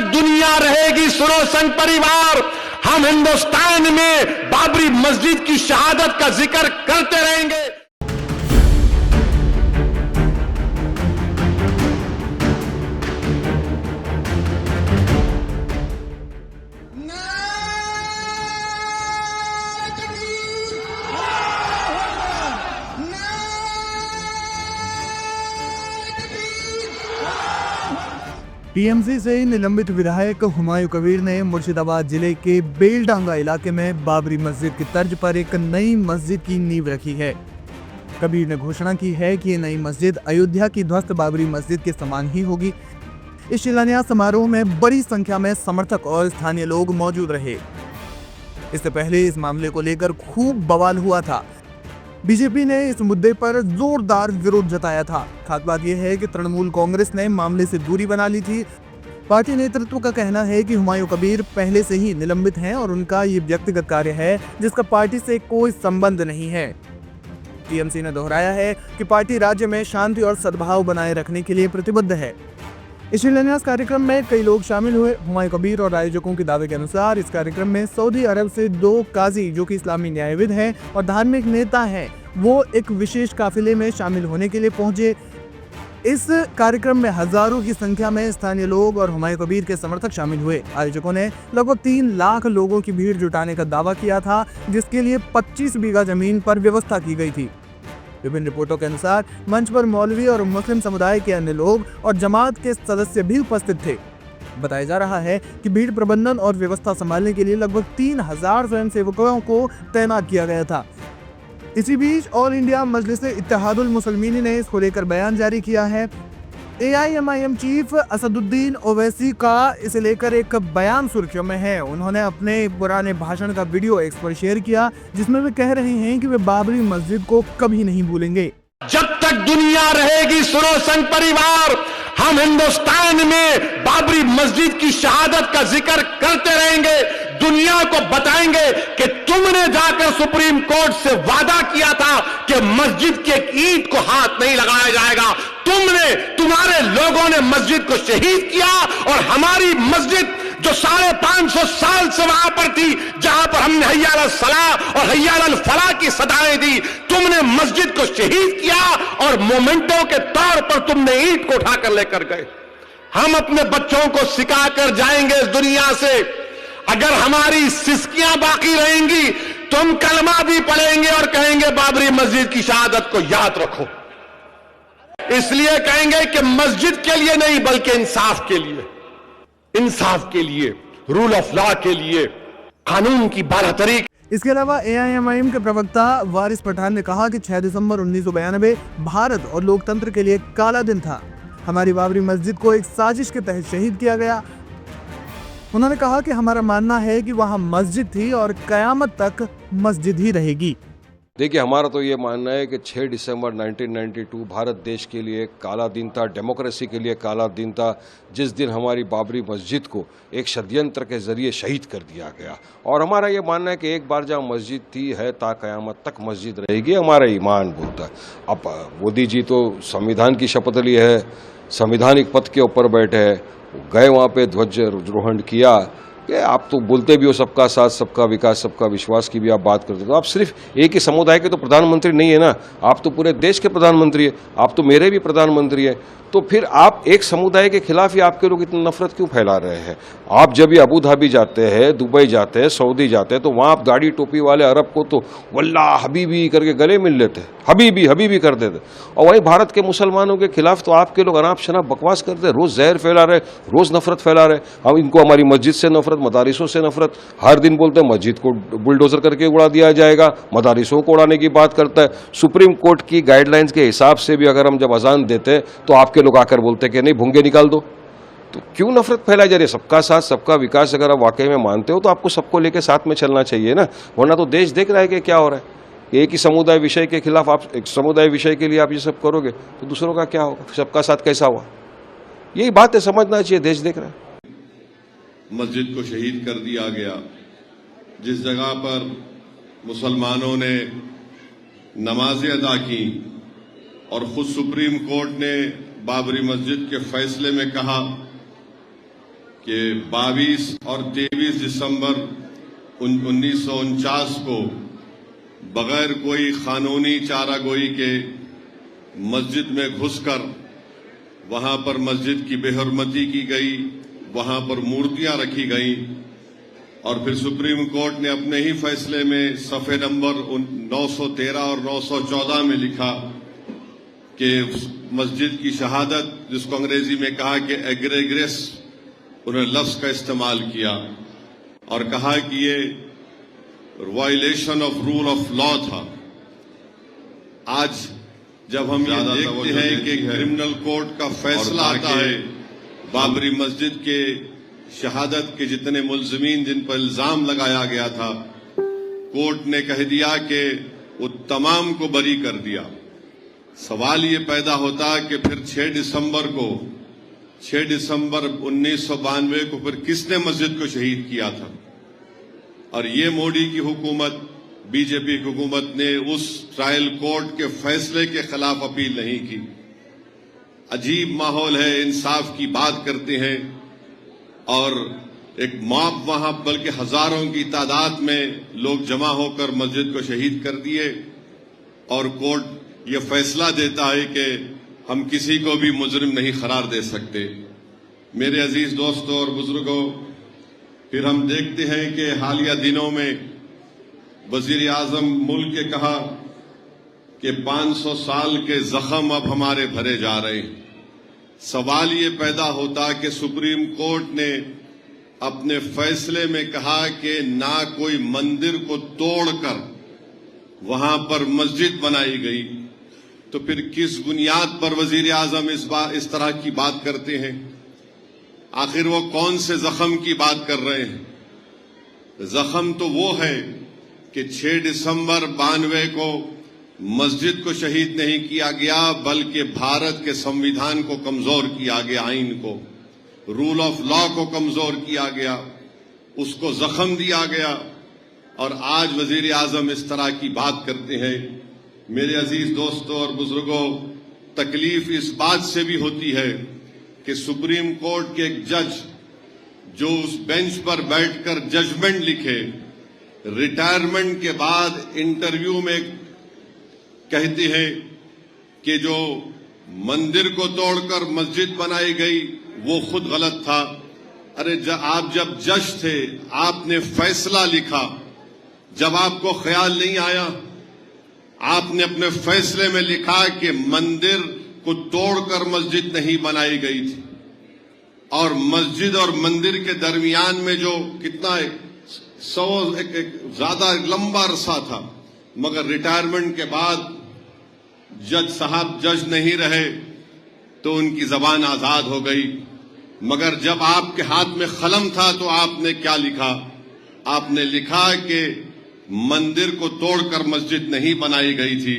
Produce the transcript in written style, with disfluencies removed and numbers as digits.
तक दुनिया रहेगी सुनो संघ परिवार, हम हिंदुस्तान में बाबरी मस्जिद की शहादत का जिक्र करते रहेंगे। टीएमसी से निलंबित विधायक हुमायूं कबीर ने मुर्शिदाबाद जिले के बेलडांगा इलाके में बाबरी मस्जिद की तर्ज पर एक नई मस्जिद की नींव रखी है। कबीर ने घोषणा की है कि ये नई मस्जिद अयोध्या की ध्वस्त बाबरी मस्जिद के समान ही होगी। इस शिलान्यास समारोह में बड़ी संख्या में समर्थक और स्थानीय लोग मौजूद रहे। इससे पहले इस मामले को लेकर खूब बवाल हुआ था। बीजेपी ने इस मुद्दे पर जोरदार विरोध जताया था। खास बात यह है कि तृणमूल कांग्रेस ने मामले से दूरी बना ली थी। पार्टी नेतृत्व का कहना है कि हुमायूं कबीर पहले से ही निलंबित हैं और उनका ये व्यक्तिगत कार्य है जिसका पार्टी से कोई संबंध नहीं है। टीएमसी ने दोहराया है कि पार्टी राज्य में शांति और सद्भाव बनाए रखने के लिए प्रतिबद्ध है। इस शिलान्यास कार्यक्रम में कई लोग शामिल हुए। हुमायूं कबीर और आयोजकों के दावे के अनुसार इस कार्यक्रम में सऊदी अरब से 2 काजी जो कि इस्लामी न्यायविद हैं और धार्मिक नेता हैं, वो एक विशेष काफिले में शामिल होने के लिए पहुंचे। इस कार्यक्रम में हजारों की संख्या में स्थानीय लोग और हुमायूं कबीर के समर्थक शामिल हुए। आयोजकों ने लगभग 3 लाख लोगों की भीड़ जुटाने का दावा किया था, जिसके लिए 25 बीघा जमीन पर व्यवस्था की गई थी। विभिन्न रिपोर्टों के अनुसार मंच पर मौलवी और मुस्लिम समुदाय के अन्य लोग और जमात के सदस्य भी उपस्थित थे। बताया जा रहा है कि भीड़ प्रबंधन और व्यवस्था संभालने के लिए लगभग 3000 स्वयंसेवकों को तैनात किया गया था। इसी बीच ऑल इंडिया मजलिस-ए इत्तेहादुल मुसलमीन ने इसको लेकर बयान जारी किया है। AIMIM चीफ असदुद्दीन ओवैसी का इसे लेकर एक बयान सुर्खियों में है। उन्होंने अपने पुराने भाषण का वीडियो एक्स पर शेयर किया, जिसमें वे कह रहे हैं कि वे बाबरी मस्जिद को कभी नहीं भूलेंगे। जब तक दुनिया रहेगी सुनो संघ परिवार, हम हिंदुस्तान में बाबरी मस्जिद की शहादत का जिक्र करते रहेंगे। दुनिया को बताएंगे कि तुमने जाकर सुप्रीम कोर्ट से वादा किया था कि मस्जिद की एक ईंट को हाथ नहीं लगाया जाएगा। तुम्हारे लोगों ने मस्जिद को शहीद किया और हमारी मस्जिद जो 550 साल से वहां पर थी, जहां पर हमने हय्या अलल सलाह और हय्या अलल फलाह की सदाएं दी, तुमने मस्जिद को शहीद किया और मोमेंटो के तौर पर तुमने ईंट को उठाकर लेकर गए। हम अपने बच्चों को सिखाकर जाएंगे इस दुनिया से, अगर हमारी सिस्कियां बाकी रहेंगी तो हम कलमा भी पढ़ेंगे और कहेंगे बाबरी मस्जिद की शहादत को याद रखो। इसलिए कहेंगे कि मस्जिद के लिए नहीं बल्कि इंसाफ के लिए, इंसाफ के लिए, रूल ऑफ लॉ के लिए, कानून की 12 तारीख। इसके अलावा AIMIM के प्रवक्ता वारिस पठान ने कहा कि 6 दिसंबर 1992 भारत और लोकतंत्र के लिए काला दिन था। हमारी बाबरी मस्जिद को एक साजिश के तहत शहीद किया गया। उन्होंने कहा कि हमारा मानना है कि वहां मस्जिद थी और कयामत तक मस्जिद ही रहेगी। देखिए, हमारा तो ये मानना है कि 6 दिसंबर 1992 भारत देश के लिए एक काला दिन था, डेमोक्रेसी के लिए काला दिन था, जिस दिन हमारी बाबरी मस्जिद को एक षड्यंत्र के जरिए शहीद कर दिया गया। और हमारा ये मानना है कि एक बार जहाँ मस्जिद थी है ता कयामत तक मस्जिद रहेगी, हमारा ईमान बोलता है। अब मोदी जी तो संविधान की शपथ ली है, संवैधानिक पद के ऊपर बैठे हैं, गए वहाँ पे ध्वजारोहण किया। आप तो बोलते भी हो सबका साथ सबका विकास सबका विश्वास की भी आप बात करते हो, तो आप सिर्फ एक ही समुदाय के तो प्रधानमंत्री नहीं है ना, आप तो पूरे देश के प्रधानमंत्री है, आप तो मेरे भी प्रधानमंत्री हैं। तो फिर आप एक समुदाय के खिलाफ ही आपके लोग इतनी नफरत क्यों फैला रहे हैं? आप जब भी अबू धाबी जाते हैं, दुबई जाते हैं, सऊदी जाते हैं, तो वहाँ आप दाढ़ी टोपी वाले अरब को तो वल्लाह हबीबी करके गले मिल लेते हैं, हबीबी हबीबी कर देते। और वहीं भारत के मुसलमानों के खिलाफ तो आपके लोग अनाप शनाप बकवास करते हैं, रोज जहर फैला रहे, रोज नफरत फैला रहे। हम इनको हमारी मस्जिद से नफरत, मदारिसों से नफरत, हर दिन बोलते हैं मस्जिद को बुलडोजर करके उड़ा दिया जाएगा, मदारिसों को उड़ाने की बात करता है। सुप्रीम कोर्ट की गाइडलाइंस के हिसाब से भी अगर हम जब अजान देते हैं तो आपके लोग आकर बोलते हैं कि नहीं भूंगे निकाल दो। तो क्यों नफरत फैलाई जा रही है? सबका साथ सबका विकास अगर आप वाकई में मानते हो तो आपको सबको लेकर साथ में चलना चाहिए ना, वरना तो देश देख रहा है कि क्या हो रहा है। एक ही समुदाय विषय के खिलाफ आप, एक समुदाय विषय के लिए आप ये सब करोगे तो दूसरों का क्या होगा? सबका साथ कैसा हुआ? यही बात है, समझना चाहिए, देश देख रहा है। मस्जिद को शहीद कर दिया गया, जिस जगह पर मुसलमानों ने नमाजें अदा की और खुद सुप्रीम कोर्ट ने बाबरी मस्जिद के फैसले में कहा कि 22 और 23 दिसंबर 1949 को बगैर कोई कानूनी चारागोई के मस्जिद में घुसकर वहां पर मस्जिद की बेहरमती की गई, वहां पर मूर्तियां रखी गई और फिर सुप्रीम कोर्ट ने अपने ही फैसले में सफ़े नंबर 913 और 914 में लिखा कि मस्जिद की शहादत, जिसको अंग्रेजी में कहा कि एग्रेग्रेस, उन्होंने लफ्ज का इस्तेमाल किया और कहा कि ये violation of rule of law था। आज जब हम ये देखते हैं कि क्रिमिनल कोर्ट का फैसला आता है बाबरी मस्जिद के शहादत के जितने मुल्ज़मीन जिन पर इल्जाम लगाया गया था, कोर्ट ने कह दिया कि वो तमाम को बरी कर दिया। सवाल ये पैदा होता कि फिर 6 दिसंबर 1992 को फिर किसने मस्जिद को शहीद किया था? और ये मोदी की हुकूमत, बीजेपी की हुकूमत ने उस ट्रायल कोर्ट के फैसले के खिलाफ अपील नहीं की। अजीब माहौल है, इंसाफ की बात करते हैं और एक मॉब वहां बल्कि हजारों की तादाद में लोग जमा होकर मस्जिद को शहीद कर दिए और कोर्ट ये फैसला देता है कि हम किसी को भी मुजरिम नहीं करार दे सकते। मेरे अजीज दोस्तों और बुजुर्गों, फिर हम देखते हैं कि हालिया दिनों में वजीर आजम मुल्क के कहा कि 500 साल के जख्म अब हमारे भरे जा रहे हैं। सवाल ये पैदा होता कि सुप्रीम कोर्ट ने अपने फैसले में कहा कि ना कोई मंदिर को तोड़कर वहां पर मस्जिद बनाई गई, तो फिर किस बुनियाद पर वजीर आजम इस तरह की बात करते हैं? आखिर वो कौन से जख्म की बात कर रहे हैं? जख्म तो वो है कि 6 दिसंबर 92 को मस्जिद को शहीद नहीं किया गया, बल्कि भारत के संविधान को कमजोर किया गया, आइन को, रूल ऑफ लॉ को कमजोर किया गया, उसको जख्म दिया गया और आज वजीर आजम इस तरह की बात करते हैं। मेरे अजीज दोस्तों और बुजुर्गों, तकलीफ इस बात से भी होती है कि सुप्रीम कोर्ट के एक जज जो उस बेंच पर बैठकर जजमेंट लिखे, रिटायरमेंट के बाद इंटरव्यू में कहते हैं कि जो मंदिर को तोड़कर मस्जिद बनाई गई वो खुद गलत था। अरे आप जब जज थे, आपने फैसला लिखा, जब आपको ख्याल नहीं आया, आपने अपने फैसले में लिखा कि मंदिर को तोड़कर मस्जिद नहीं बनाई गई थी और मस्जिद और मंदिर के दरमियान में जो कितना एक ज्यादा लंबा अरसा था, मगर रिटायरमेंट के बाद जज साहब जज नहीं रहे तो उनकी जबान आजाद हो गई। मगर जब आपके हाथ में कलम था तो आपने क्या लिखा? आपने लिखा कि मंदिर को तोड़कर मस्जिद नहीं बनाई गई थी,